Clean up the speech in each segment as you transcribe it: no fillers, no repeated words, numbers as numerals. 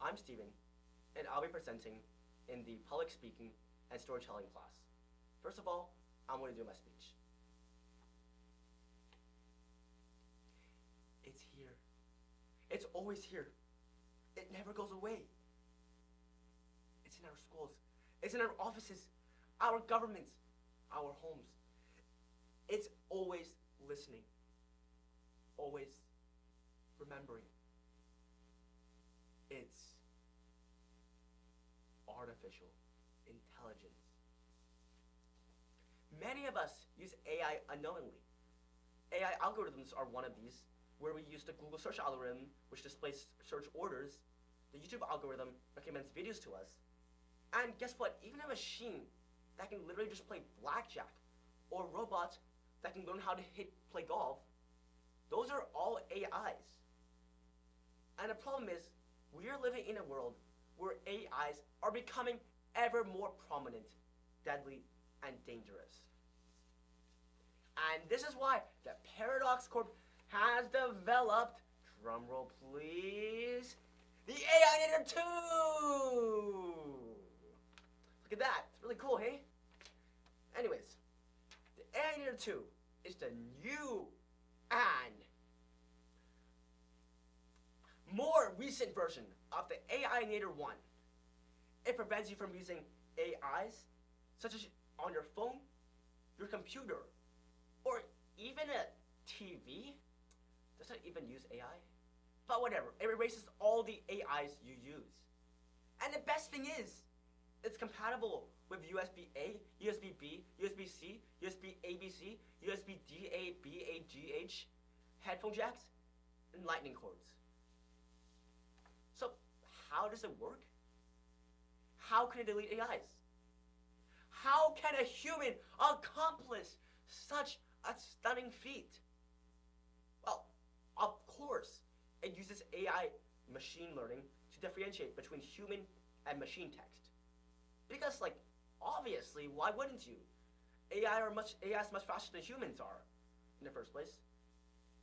I'm Steven, and I'll be presenting in the public speaking and storytelling class. First of all, I'm going to do my speech. It's here. It's always here. It never goes away. It's in our schools. It's in our offices, our governments, our homes. It's always listening. Always remembering. It's artificial intelligence. Many of us use AI unknowingly. AI algorithms are one of these, where we use the Google search algorithm, which displays search orders. The YouTube algorithm recommends videos to us. And guess what? Even a machine that can literally just play blackjack, or robots that can learn how to play golf, those are all AIs. And the problem is, we are living in a world where AIs are becoming ever more prominent, deadly, and dangerous. And this is why the Paradox Corp has developed, drumroll please, the AI Nator 2! Look at that, it's really cool, hey? Anyways, the AI Nator 2 is the new and more recent version of the AI Nator 1. It prevents you from using AIs, such as on your phone, your computer, or even a TV. Does it even use AI? But whatever, it erases all the AIs you use. And the best thing is, it's compatible with USB-A, USB-B, USB-C, USB-ABC, USB-D-A, B-A-G-H, headphone jacks, and lightning cords. So, how does it work? How can it delete AIs? How can a human accomplish such a stunning feat? Well, of course, it uses AI machine learning to differentiate between human and machine text. Because, obviously, why wouldn't you? AI is much faster than humans are in the first place.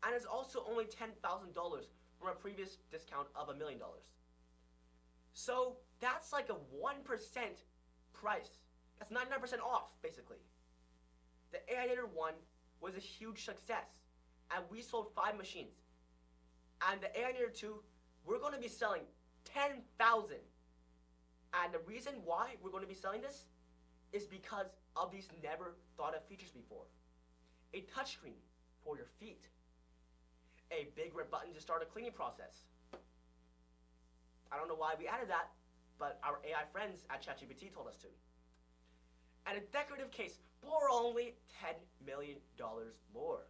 And it's also only $10,000 from a previous discount of $1 million. So that's like a 1% price. That's 99% off, basically. The AI Nator 1 was a huge success, and we sold 5 machines. And the AI Nator 2, we're going to be selling 10,000. And the reason why we're going to be selling this is because of these never thought of features before. A touchscreen for your feet. A big red button to start a cleaning process. I don't know why we added that, but our AI friends at ChatGPT told us to. And a decorative case for only $10 million more.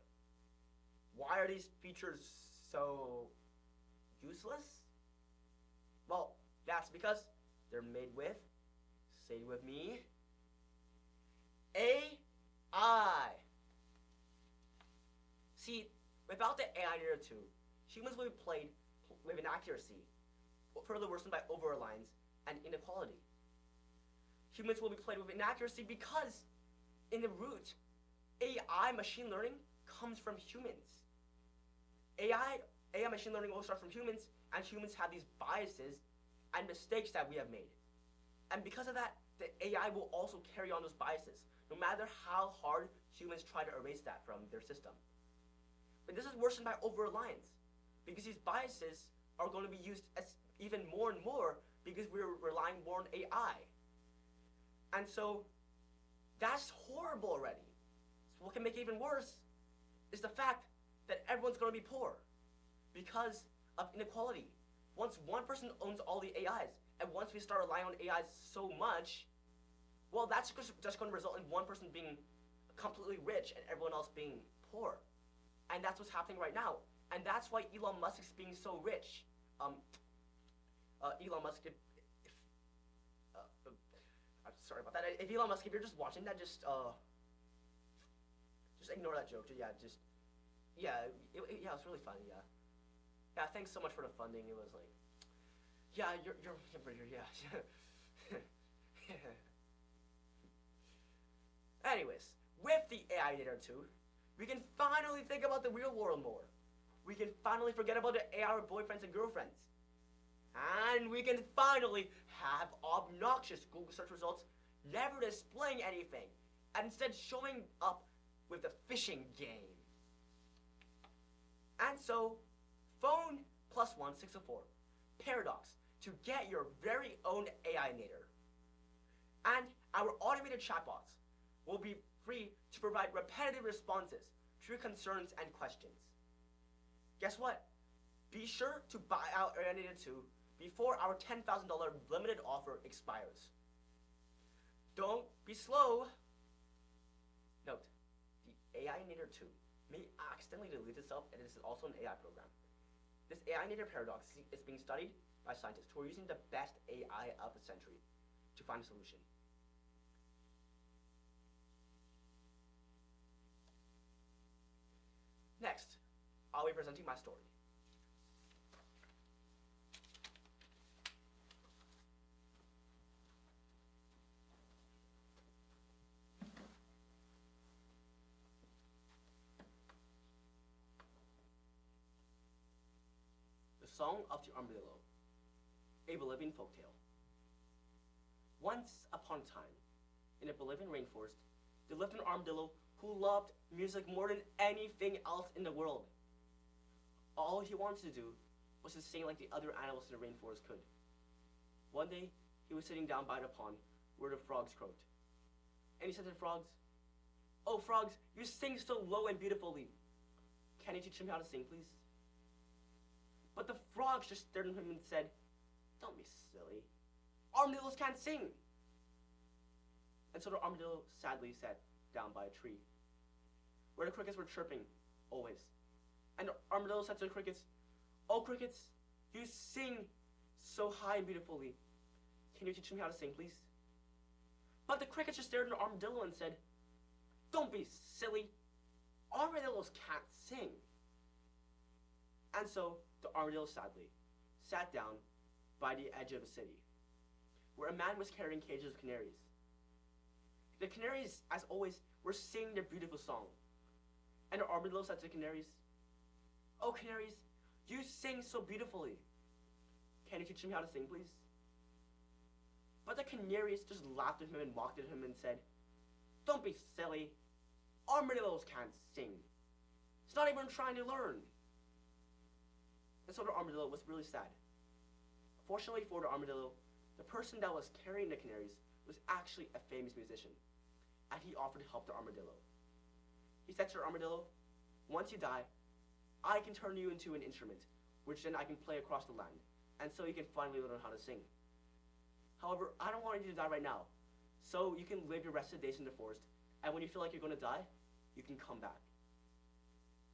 Why are these features so useless? Well, that's because they're made with, say it with me, AI. See, without the AI Nator 2, humans will be played with inaccuracy, further worsened by over-reliance and inequality. Humans will be played with inaccuracy because, in the root, AI machine learning comes from humans. AI machine learning will start from humans, and humans have these biases and mistakes that we have made. And because of that, the AI will also carry on those biases, no matter how hard humans try to erase that from their system. But this is worsened by over-reliance, because these biases are going to be used as even more and more because we're relying more on AI. And so, that's horrible already. So what can make it even worse is the fact that everyone's going to be poor because of inequality. Once one person owns all the AIs, and once we start relying on AIs so much, well, that's just going to result in one person being completely rich and everyone else being poor. And that's what's happening right now. And that's why Elon Musk is being so rich. Elon Musk, I'm sorry about that. If Elon Musk, if you're just watching that, just ignore that joke. Yeah, it was really funny. Yeah, thanks so much for the funding. It was like, yeah, you're yeah. Anyways, with the AI Nator 2, we can finally think about the real world more. We can finally forget about the AI boyfriends and girlfriends. And we can finally have obnoxious Google search results never displaying anything and instead showing up with the fishing game. And so, phone +1 604 Paradox to get your very own AI nader. And our automated chatbots will be free to provide repetitive responses to your concerns and questions. Guess what? Be sure to buy our AI Nader 2 before our $10,000 limited offer expires. Don't be slow. Note, the AI Nader 2 may accidentally delete itself, and this is also an AI program. This AI Nader paradox is being studied by scientists who are using the best AI of the century to find a solution. Next, I'll be presenting my story. The Song of the Armadillo, a Bolivian folktale. Once upon a time, in a Bolivian rainforest, there lived an armadillo who loved music more than anything else in the world. All he wanted to do was to sing like the other animals in the rainforest could. One day, he was sitting down by the pond where the frogs croaked. And he said to the frogs, "Oh, frogs, you sing so low and beautifully. Can you teach me how to sing, please?" But the frogs just stared at him and said, "Don't be silly. Armadillos can't sing." And so the armadillo sadly sat down by a tree, where the crickets were chirping, always. And the armadillo said to the crickets, "Oh, crickets, you sing so high and beautifully. Can you teach me how to sing, please?" But the crickets just stared at the armadillo and said, "Don't be silly. Armadillos can't sing." And so the armadillo sadly sat down by the edge of a city, where a man was carrying cages of canaries. The canaries, as always, were singing their beautiful song. And the armadillo said to the canaries, "Oh, canaries, you sing so beautifully. Can you teach me how to sing, please?" But the canaries just laughed at him and mocked at him and said, "Don't be silly. Armadillos can't sing. It's not even trying to learn." And so the armadillo was really sad. Fortunately for the armadillo, the person that was carrying the canaries was actually a famous musician, and he offered to help the armadillo. He said to the armadillo, "Once you die, I can turn you into an instrument, which then I can play across the land, and so you can finally learn how to sing. However, I don't want you to die right now, so you can live your rest of the days in the forest, and when you feel like you're going to die, you can come back."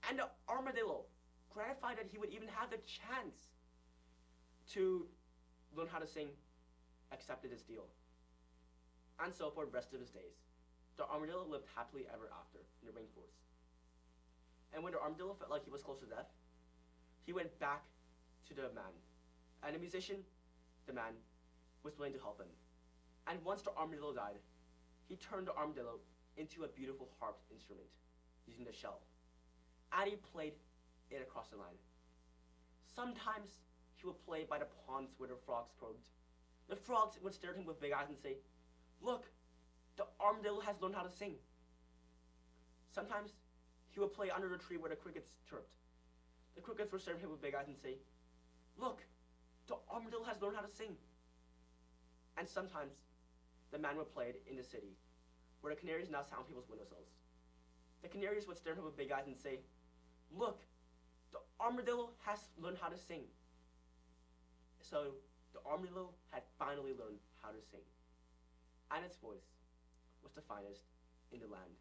And the armadillo, gratified that he would even have the chance to learn how to sing, accepted his deal. And so for the rest of his days, the armadillo lived happily ever after in the rainforest. And when the armadillo felt like he was close to death, he went back to the man. And the musician, the man, was willing to help him. And once the armadillo died, he turned the armadillo into a beautiful harp instrument using the shell. And he played it across the land. Sometimes he would play by the ponds where the frogs croaked. The frogs would stare at him with big eyes and say, "Look, the armadillo has learned how to sing." Sometimes he would play under the tree where the crickets chirped. The crickets would stare at him with big eyes and say, "Look, the armadillo has learned how to sing." And sometimes the man would play it in the city, where the canaries now sound people's windowsills. The canaries would stare at him with big eyes and say, "Look, the armadillo has learned how to sing." So the armadillo had finally learned how to sing, and its voice was the finest in the land.